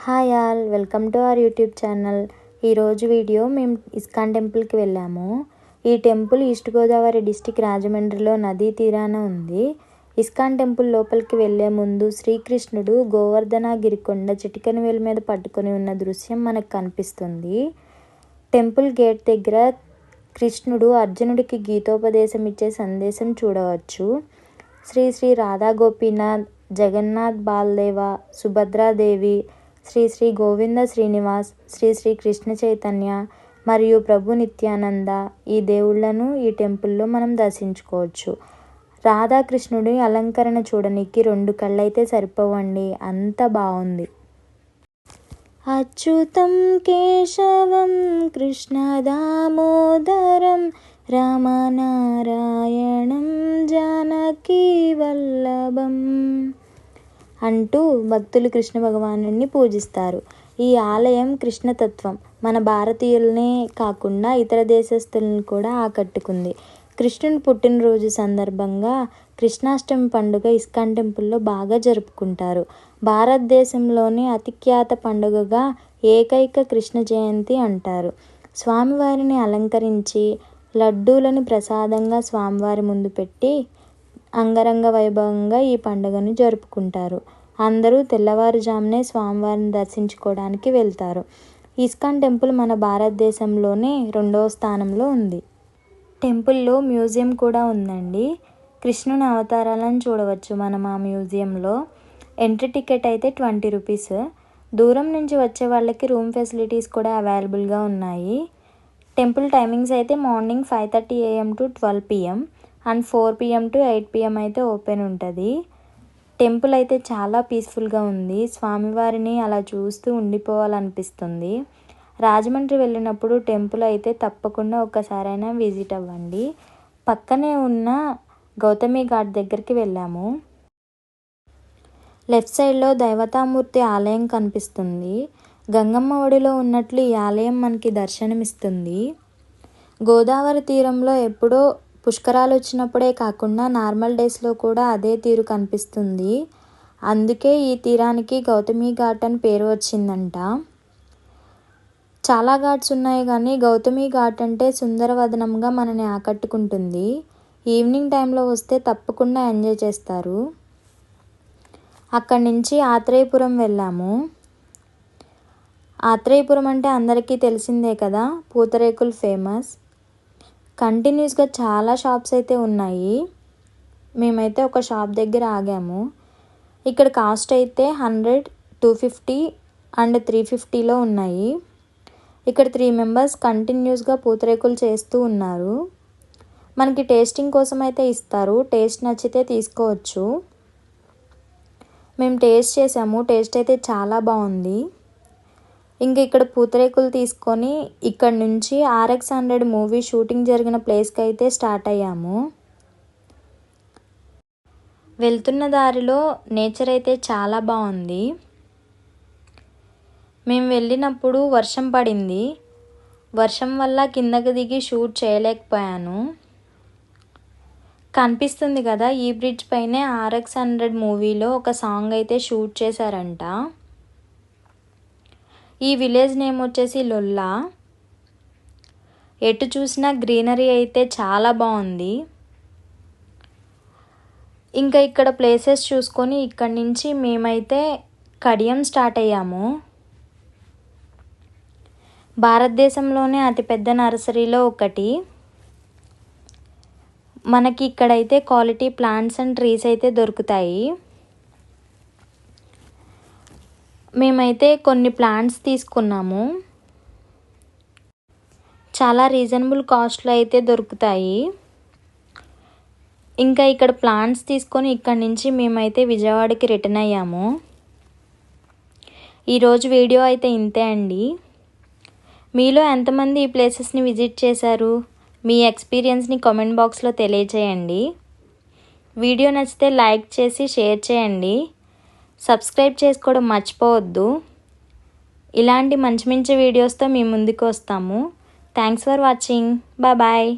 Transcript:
Hi all, welcome to our YouTube channel. ఈరోజు video మేము ISKCON టెంపుల్కి వెళ్ళాము. ఈ టెంపుల్ ఈస్ట్ గోదావరి డిస్టిక్ రాజమండ్రిలో నదీ తీరాన ఉంది. ఇస్కాన్ టెంపుల్ లోపలికి వెళ్ళే ముందు శ్రీకృష్ణుడు గోవర్ధనగిరి కొండ చిటికెన వేలు మీద పట్టుకొని ఉన్న దృశ్యం మనకు కనిపిస్తుంది. టెంపుల్ గేట్ దగ్గర కృష్ణుడు అర్జునుడికి గీతోపదేశం ఇచ్చే సందేశం చూడవచ్చు. శ్రీ శ్రీ రాధా గోపీనాథ్, జగన్నాథ్ బాల్దేవ, సుభద్రాదేవి, శ్రీ శ్రీ గోవింద శ్రీనివాస్, శ్రీ శ్రీ కృష్ణ చైతన్య మరియు ప్రభు నిత్యానంద ఈ దేవుళ్లను ఈ టెంపుల్లో మనం దర్శించుకోవచ్చు. రాధాకృష్ణుడి అలంకరణ చూడడానికి 2 కళ్ళైతే సరిపోవండి, అంత బాగుంది. అచ్యుతం కేశవం కృష్ణ దామోదరం రామనారాయణం జానకీ వల్లభం అంటూ భక్తులు కృష్ణ భగవానుడిని పూజిస్తారు. ఈ ఆలయం కృష్ణతత్వం మన భారతీయులనే కాకుండా ఇతర దేశస్తులను కూడా ఆకట్టుకుంది. కృష్ణుని పుట్టినరోజు సందర్భంగా కృష్ణాష్టమి పండుగ ఇస్కాన్ టెంపుల్లో బాగా జరుపుకుంటారు. భారతదేశంలోని అతిఖ్యాత పండుగగా ఏకైక కృష్ణ జయంతి అంటారు. స్వామివారిని అలంకరించి లడ్డూలను ప్రసాదంగా స్వామివారి ముందు పెట్టి అంగరంగ వైభవంగా ఈ పండుగను జరుపుకుంటారు. అందరూ తెల్లవారుజామునే స్వామివారిని దర్శించుకోవడానికి వెళ్తారు. ఇస్కాన్ టెంపుల్ మన భారతదేశంలోనే 2వ స్థానంలో ఉంది. టెంపుల్లో మ్యూజియం కూడా ఉందండి. కృష్ణుని అవతారాలను చూడవచ్చు మనం ఆ మ్యూజియంలో. ఎంట్రీ టికెట్ అయితే 20 రూపీస్. దూరం నుంచి వచ్చే వాళ్ళకి రూమ్ ఫెసిలిటీస్ కూడా అవైలబుల్గా ఉన్నాయి. టెంపుల్ టైమింగ్స్ అయితే morning 5:30 AM to 12 PM and 4 PM to 8 PM అయితే ఓపెన్ ఉంటుంది. టెంపుల్ అయితే చాలా పీస్ఫుల్గా ఉంది. స్వామివారిని అలా చూస్తూ ఉండిపోవాలనిపిస్తుంది. రాజమండ్రి వెళ్ళినప్పుడు టెంపుల్ అయితే తప్పకుండా ఒక్కసారైనా విజిట్ అవ్వండి. పక్కనే ఉన్న గౌతమి ఘాట్ దగ్గరికి వెళ్ళాము. లెఫ్ట్ సైడ్లో దైవతామూర్తి ఆలయం కనిపిస్తుంది. గంగమ్మ ఒడిలో ఉన్నట్లు ఈ ఆలయం మనకి దర్శనమిస్తుంది. గోదావరి తీరంలో ఎప్పుడో పుష్కరాలు వచ్చినప్పుడే కాకుండా నార్మల్ డేస్లో కూడా అదే తీరు కనిపిస్తుంది. అందుకే ఈ తీరానికి గౌతమి ఘాట్ అని పేరు వచ్చిందంట. చాలా ఘాట్స్ ఉన్నాయి కానీ గౌతమి ఘాట్ అంటే సుందరవదనంగా మనని ఆకట్టుకుంటుంది. ఈవినింగ్ టైంలో వస్తే తప్పకుండా ఎంజాయ్ చేస్తారు. అక్కడి నుంచి ఆత్రేయపురం వెళ్ళాము. ఆత్రేయపురం అంటే అందరికీ తెలిసిందే కదా, పూతరేకులు ఫేమస్. కంటిన్యూస్గా చాలా షాప్స్ అయితే ఉన్నాయి. మేమైతే ఒక షాప్ దగ్గర ఆగాము. ఇక్కడ కాస్ట్ అయితే 100, 250 అండ్ 350లో ఉన్నాయి. ఇక్కడ 3 మెంబర్స్ కంటిన్యూస్గా పూతరేకులు చేస్తూ ఉన్నారు. మనకి టేస్టింగ్ కోసం అయితే ఇస్తారు. టేస్ట్ నచ్చితే తీసుకోవచ్చు. మేము టేస్ట్ చేసాము. టేస్ట్ అయితే చాలా బాగుంది. ఇంక ఇక్కడ పూతరేకులు తీసుకొని ఇక్కడ నుంచి RX100 మూవీ షూటింగ్ జరిగిన ప్లేస్కి అయితే స్టార్ట్ అయ్యాము. వెళ్తున్న దారిలో నేచర్ అయితే చాలా బాగుంది. మేము వెళ్ళినప్పుడు వర్షం పడింది. వర్షం వల్ల కిందకి దిగి షూట్ చేయలేకపోయాను. కనిపిస్తుంది కదా, ఈ బ్రిడ్జ్ పైనే RX100 మూవీలో ఒక సాంగ్ అయితే షూట్ చేశారంట. ఈ విలేజ్ నేమ్ వచ్చేసి లొల్లా. ఎటు చూసినా గ్రీనరీ అయితే చాలా బాగుంది. ఇంకా ఇక్కడ ప్లేసెస్ చూసుకొని ఇక్కడి నుంచి మేమైతే కడియం స్టార్ట్ అయ్యాము. భారతదేశంలోనే అతిపెద్ద నర్సరీలో ఒకటి. మనకి ఇక్కడైతే క్వాలిటీ ప్లాంట్స్ అండ్ ట్రీస్ అయితే దొరుకుతాయి. మేమైతే కొన్ని ప్లాంట్స్ తీసుకున్నాము. చాలా రీజనబుల్ కాస్ట్లో అయితే దొరుకుతాయి. ఇంకా ఇక్కడ ప్లాంట్స్ తీసుకొని ఇక్కడి నుంచి మేమైతే విజయవాడకి రిటర్న్ అయ్యాము. ఈరోజు వీడియో అయితే ఇంతే అండి. మీలో ఎంతమంది ఈ ప్లేసెస్ని విజిట్ చేశారు? మీ ఎక్స్పీరియన్స్ని కామెంట్ బాక్స్లో తెలియచేయండి. వీడియో నచ్చితే లైక్ చేసి షేర్ చేయండి. సబ్స్క్రైబ్ చేసుకోవడం మర్చిపోవద్దు. ఇలాంటి మంచి మంచి వీడియోస్తో మీ ముందుకు వస్తాము. Thanks for watching. బాయ్.